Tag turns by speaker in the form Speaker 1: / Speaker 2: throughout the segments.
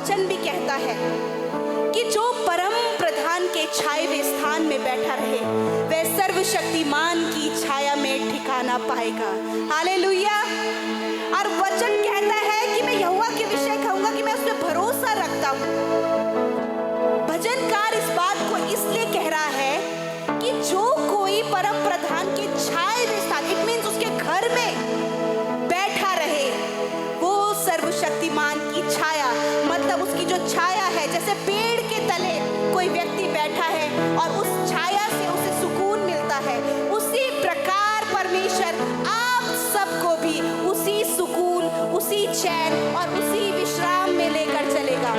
Speaker 1: वचन भी कहता है कि जो परम प्रधान के छाए हुए स्थान में बैठा रहे वह सर्वशक्तिमान की छाया में ठिकाना पाएगा। हालेलुया। और वचन कहता है कि मैं यहोवा के विषय कहूंगा कि मैं उस पर भरोसा रखता हूँ। भजनकार इस बात को इसलिए कह रहा है कि जो कोई परम प्रधान के छाए हुए स्थान, इट मीन्स उसके घर में बैठा रहे, वो सर्वशक्तिमान की छाया, मतलब उसकी जो छाया है, जैसे पेड़ के तले कोई व्यक्ति बैठा है और उस छाया से उसे सुकून मिलता है, उसी प्रकार परमेश्वर आप सबको भी उसी सुकून, उसी चैन और उसी विश्राम में लेकर चलेगा।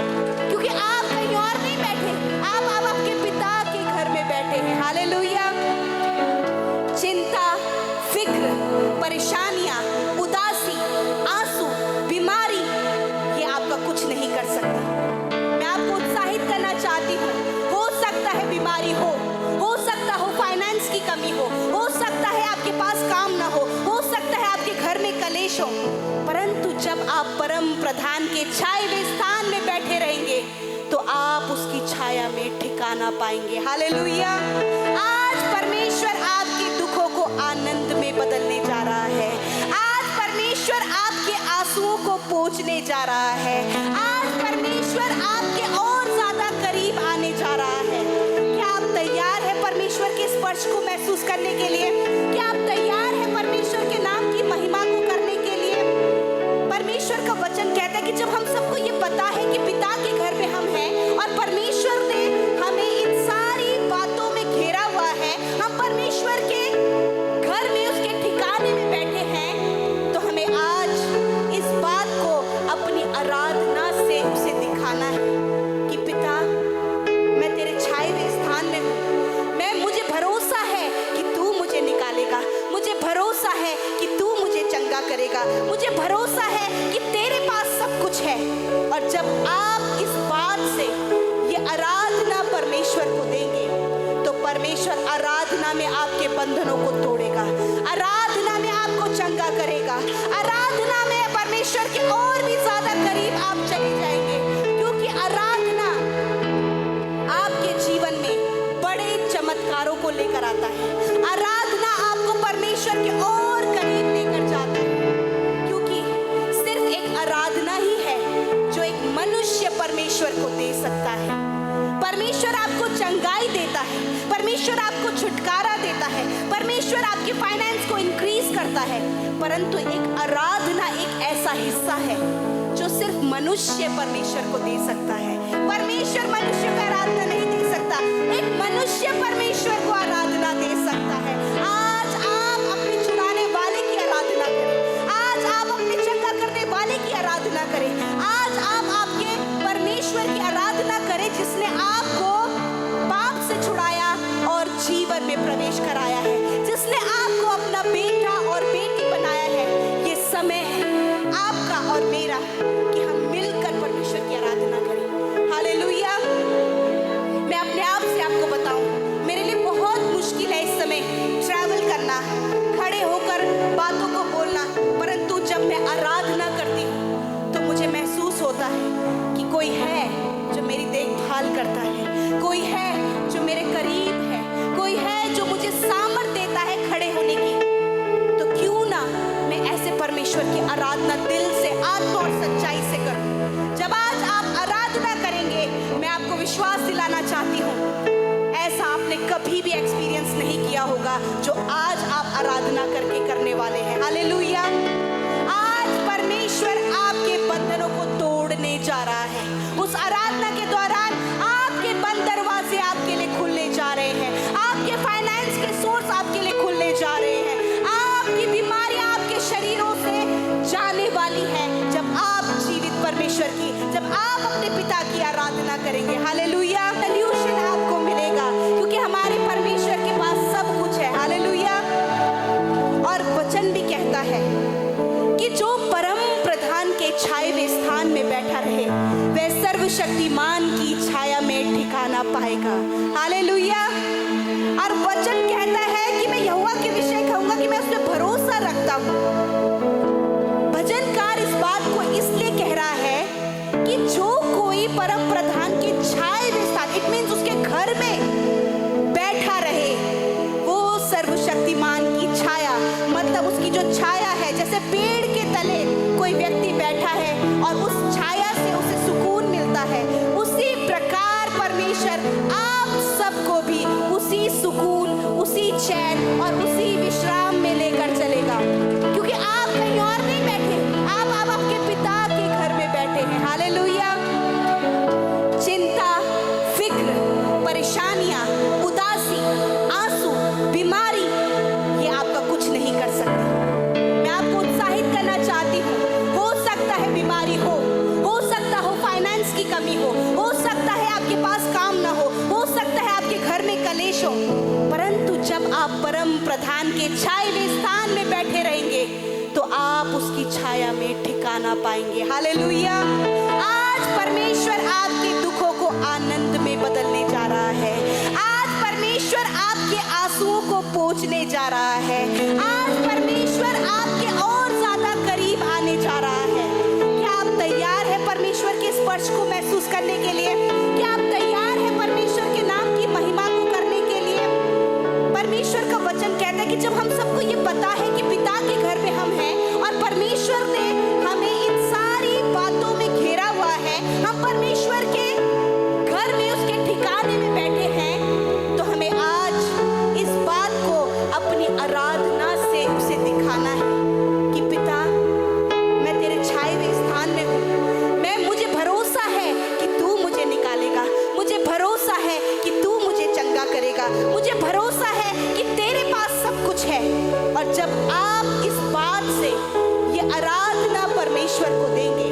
Speaker 1: क्योंकि आप कहीं और नहीं बैठे, आप आपके पिता के घर में बैठे हैं। हालेलुया। चिंता, फिक्र, परेशानियां, उदासी, आंसू, बीमारी, ये आपका कुछ नहीं कर सकती। मैं आपको उत्साहित करना चाहती हूँ। हो सकता है बीमारी हो सकता हो फाइनेंस की कमी हो सकता है आपके पास काम ना हो सकता है आपके घर में कलेश हो, परंतु जब आप परम प्रधान के छाए हुए स्थान में बैठे रहेंगे तो आप उसकी छाया में ठिकाना पाएंगे। हालेलुया। आज परमेश्वर आपके दुखों को आनंद में बदलने जा रहा है। आज परमेश्वर आपके आंसुओं को पोंछने जा रहा है। आज परमेश्वर आपके और ज्यादा करीब आने जा रहा है। क्या आप तैयार हैं परमेश्वर के स्पर्श को महसूस करने के लिए? क्या आप तैयार हैं परमेश्वर के नाम की महिमा को करने के लिए? परमेश्वर का वचन कहता है कि जब हम सबको ये पता है कि पिता के घर में हम हैं और परमेश्वर ने हमें इन सारी बातों में घेरा हुआ है, हम परमेश्वर के घर में उसके ठिकाने में बैठे हैं, तो हमें आज इस बात को अपनी आराधना से उसे दिखाना है कि पिता, मैं तेरे छाए हुए स्थान में हूँ। मुझे भरोसा है कि तू मुझे निकालेगा, मुझे भरोसा है कि तू मुझे चंगा करेगा, मुझे भरोसा है कि तेरे पास सब कुछ है। और जब आप इस बात से ये आराधना परमेश्वर को देंगे तो परमेश्वर आराधना में आपके बंधनों को तोड़ेगा, आराधना में आपको चंगा करेगा, आराधना में परमेश्वर के और भी ज्यादा करीब आप चले जाएंगे। क्योंकि आराधना आपके जीवन में बड़े चमत्कारों को लेकर आता है। आराधना आपको परमेश्वर के और करीब लेकर जाता है। क्योंकि सिर्फ एक आराधना ही है जो एक मनुष्य परमेश्वर को दे सकता है। परमेश्वर आपको चंगाई देता है, परमेश्वर आपको छुटकारा देता है, परमेश्वर आपके फाइनेंस को इंक्रीज करता है, परंतु एक आराधना एक ऐसा हिस्सा है जो सिर्फ मनुष्य परमेश्वर को दे सकता है। परमेश्वर मनुष्य को आराधना नहीं दे सकता, एक मनुष्य परमेश्वर को आराधना दे सकता है। आज आप अपने छुड़ाने वाले की आराधना करें, आज आप अपने चंगा करने वाले की आराधना करें, आज आप आपके परमेश्वर की आराधना करें जिसने आपको पाप से छुड़ाया और जीवन में प्रवेश कराया है, जिसने आपको अपना बेटा और बेटी बनाया है। ये समय है आपका और मेरा कि हम मिलकर परमेश्वर की आराधना करें। हालेलुया। मैं अपने आप से आपको बताऊं, मेरे लिए बहुत मुश्किल है इस समय ट्रैवल करना, खड़े होकर बातों को बोलना, परंतु जब मैं आराधना करती हूँ तो मुझे महसूस होता है कि कोई है जो मेरी देखभाल करता है, कोई है जो मेरे करीब है, कोई है जो मुझे सामर्थ देता है खड़े होने की। तो क्यों ना मैं ऐसे परमेश्वर की आराधना दिल से, आत्मा और सच्चाई से करूं। जब आज आप आराधना करेंगे, मैं आपको विश्वास दिलाना चाहती हूँ, ऐसा आपने कभी भी एक्सपीरियंस नहीं किया होगा जो आज आप आराधना करके करने वाले हैं। हालेलुया। आज परमेश्वर आपके बंधनों को तोड़ने जा रहा है। उस आराधना के दौरान आपके बंद दरवाजे आपके लिए खुलने जा रहे हैं, आपके फाइनेंस के सोर्स आपके लिए खुलने जा रहे हैं, आपकी बीमारियां आपके शरीरों से जाने वाली है जब आप जीवित परमेश्वर की, जब आप अपने पिता की आराधना करेंगे। हालेलुया। सॉल्यूशन आपको मिलेगा क्योंकि हमारे परमेश्वर के पास सब कुछ है। हालेलुया। और वचन भी कहता है कि जो परम प्रधान के छाए हुए स्थान में बैठा रहे वह सर्वशक्तिमान की छाया में ठिकाना पाएगा। हालेलुया। और वचन कहता है कि मैं यहोवा के विषय कहूंगा कि मैं उस पर भरोसा रखता हूँ। भजनकार इस बात को इसलिए कह रहा है कि जो कोई कोई परम प्रधान की छाया में स्थान, इट मीन्स उसके घर में बैठा रहे, वो सर्वशक्तिमान की छाया, मतलब उसकी जो छाया है, जैसे पेड़ के तले कोई व्यक्ति बैठा है और उस छाया से उसे सुकून मिलता है, उसी प्रकार परमेश्वर आप सबको भी उसी सुकून, उसी चैन और उसी विश्राम में लेकर चलेगा, क्योंकि आप कहीं और नहीं बैठे, आप आपके पिता के घर में बैठे हैं। हालेलुया। चिंता, फिक्र, परेशानियां, उदासी, आंसू, बीमारी, ये आपका कुछ नहीं कर सकती। मैं आपको उत्साहित करना चाहती हूँ, हो सकता है बीमारी हो सकता हो फाइनेंस की कमी हो सकता है आपके पास काम ना हो सकता है आपके घर में कलेश हो, परंतु जब आप परम प्रधान के छाए स्थान में बैठे रहेंगे तो आप उसकी छाया में ठिकाना पाएंगे। हालेलुया। आज परमेश्वर आपके दुखों को आनंद में बदलने जा रहा है। आज परमेश्वर आपके आंसुओं को पोंछने जा रहा है। आज परमेश्वर आपके और ज्यादा करीब आने जा रहा है। क्या आप तैयार हैं परमेश्वर के स्पर्श को महसूस करने के लिए? क्या आप तैयार हैं परमेश्वर के नाम की महिमा को करने के लिए? परमेश्वर का वचन कहता है कि जब हम सबको ये पता है कि पिता के घर में हम हैं और परमेश्वर ने हमें इन सारी बातों में घेरा हुआ है, हम परमेश्वर के घर में उसके ठिकाने में बैठे हैं, तो हमें आज इस बात को अपनी आराधना से उसे दिखाना है कि पिता, मैं तेरे छाए हुए स्थान में हूँ, मुझे भरोसा है कि तू मुझे निकालेगा, मुझे भरोसा है कि तू मुझे चंगा करेगा, मुझे भरोसा है कि तेरे पास सब कुछ है। और जब आप इस बात से ये आराधना परमेश्वर को देंगे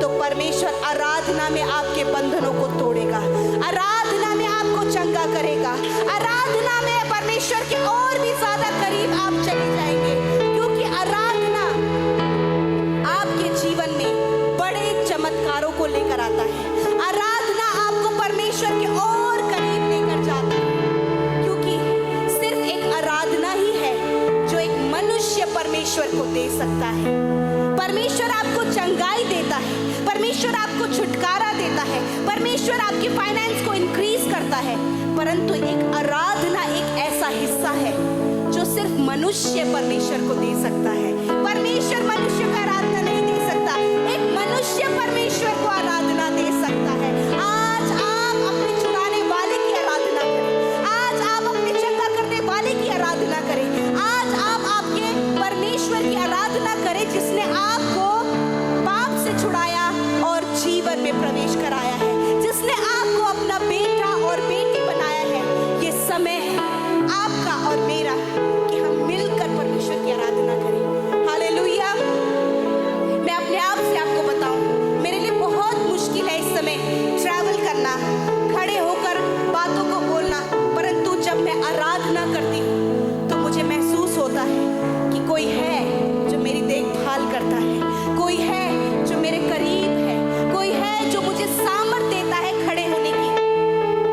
Speaker 1: तो परमेश्वर आराधना में आपके बंधनों को तोड़ेगा, आराधना में आपको चंगा करेगा, आराधना में परमेश्वर के और भी ज्यादा करीब आप चले जाएंगे, क्योंकि आराधना आपके जीवन में बड़े चमत्कारों को लेकर आता है। आराधना आपको परमेश्वर के और करीब लेकर जाता है, क्योंकि सिर्फ एक आराधना ही है जो एक मनुष्य परमेश्वर को दे सकता है। परमेश्वर आपको चंगाई देता है, परमेश्वर आपको छुटकारा देता है, परमेश्वर आपकी फाइनेंस को इंक्रीज करता है, परंतु एक आराधना एक ऐसा हिस्सा है जो सिर्फ मनुष्य परमेश्वर को दे सकता है। परमेश्वर मनुष्य को आराधना नहीं दे सकता, एक मनुष्य परमेश्वर को आराधना दे सकता है। आज आप अपने छुड़ाने वाले की आराधना करें, आज आप अपने चंगा करने वाले की आराधना करें, आज आप आपके परमेश्वर की आराधना करें जिसने आपको पाप से छुड़ाया और जीवन में प्रवेश कराया है, जिसने आपको अपना बेटा और बेटी बनाया है। ये समय है आपका और मेरा कि हम मिलकर परमेश्वर की आराधना करें। हालेलुया। मैं अपने आप से आपको बताऊं, मेरे लिए बहुत मुश्किल है इस समय ट्रैवल करना, खड़े होकर बातों को बोलना, परंतु जब मैं आराधना करती हूँ तो मुझे महसूस होता है कि कोई है जो मेरी देखभाल करता है, कोई है जो मेरे करीब है, कोई है जो मुझे सामर्थ देता है खड़े होने की।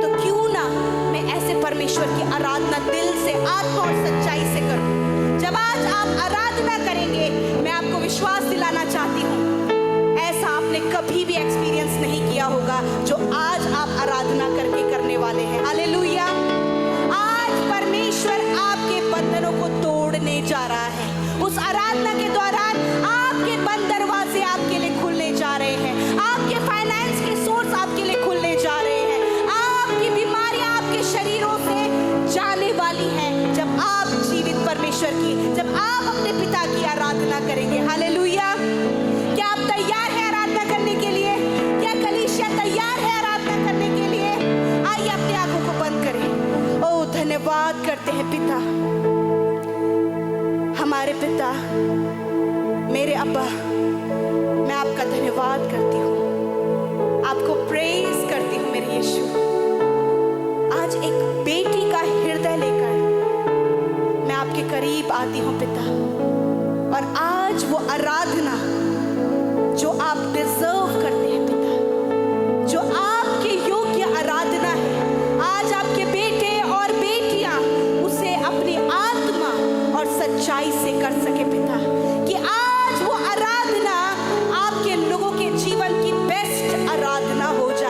Speaker 1: तो क्यों ना मैं ऐसे परमेश्वर की आराधना दिल से, आत्मा और सच्चाई से करूं। जब आज आप आराधना करेंगे, मैं आपको विश्वास दिलाना चाहती हूँ, ऐसा आपने कभी भी एक्सपीरियंस नहीं किया होगा जो आज आप आराधना करके करने वाले हैं। हालेलुया। आज परमेश्वर आपके बंधनों को तोड़ने जा रहा है। उस आराधना के दौरान आपके बंद दरवाजे आपके लिए खुलने जा रहे हैं, आपके फाइनेंस के सोर्स आपके लिए खुलने जा रहे हैं, आपकी बीमारियां आपके शरीरों से जाने वाली हैं जब आप जीवित परमेश्वर की, जब आप अपने पिता की आराधना करेंगे। हालेलुया। क्या आप तैयार हैं आराधना करने के लिए? क्या कलीसिया तैयार है आराधना करने के लिए? आइए अपनी आंखों को बंद करें। ओ धन्यवाद करते हैं पिता, हमारे पिता, मेरे अब्बा, मैं आपका धन्यवाद करती हूँ, आपको प्रेज करती हूँ मेरे यीशु। आज एक बेटी का हृदय लेकर मैं आपके करीब आती हूँ पिता, और आज वो आराधना जो आप डिजर्व करते हैं पिता, जो आपके योग्य आराधना है, आज आपके बेटे और बेटियां उसे अपनी आत्मा और सच्चाई से कर सके पिता, कि आज वो आराधना आपके लोगों के जीवन की बेस्ट आराधना हो जाए।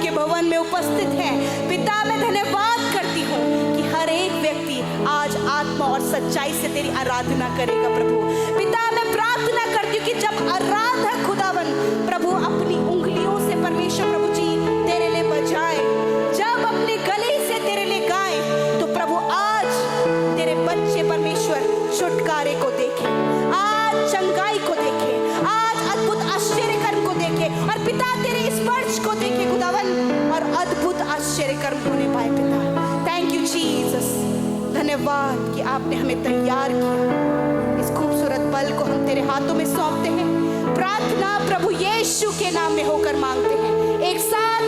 Speaker 1: आपके भवन में उपस्थित हैं। पिता मैं धन्यवाद करती हूँ कि हर एक व्यक्ति आज आत्मा और सच्चाई से तेरी आराधना करेगा प्रभु। पिता मैं प्रार्थना करती हूँ कि जब आराधक खुदावन प्रभु अपनी उंगलियों से परमेश्वर प्रभु जी तेरे लिए बजाए, जब अपने गले से तेरे लिए गाए, तो प्रभु आज तेरे बच्चे परमेश्वर छुटकारे को देखे, आज चंगाई को देखे, आज अद्भुत आश्चर्य कर्म को देखे, और पिता तेरे स्पर्श को देखे खुदावन, और अद्भुत आश्चर्य कर्म होने पाए पिता। थैंक यू जीसस, धन्यवाद कि आपने हमें तैयार किया। इस खूबसूरत पल को हम तेरे हाथों में सौंपते हैं। प्रार्थना प्रभु यीशु के नाम में होकर मांगते हैं। एक साथ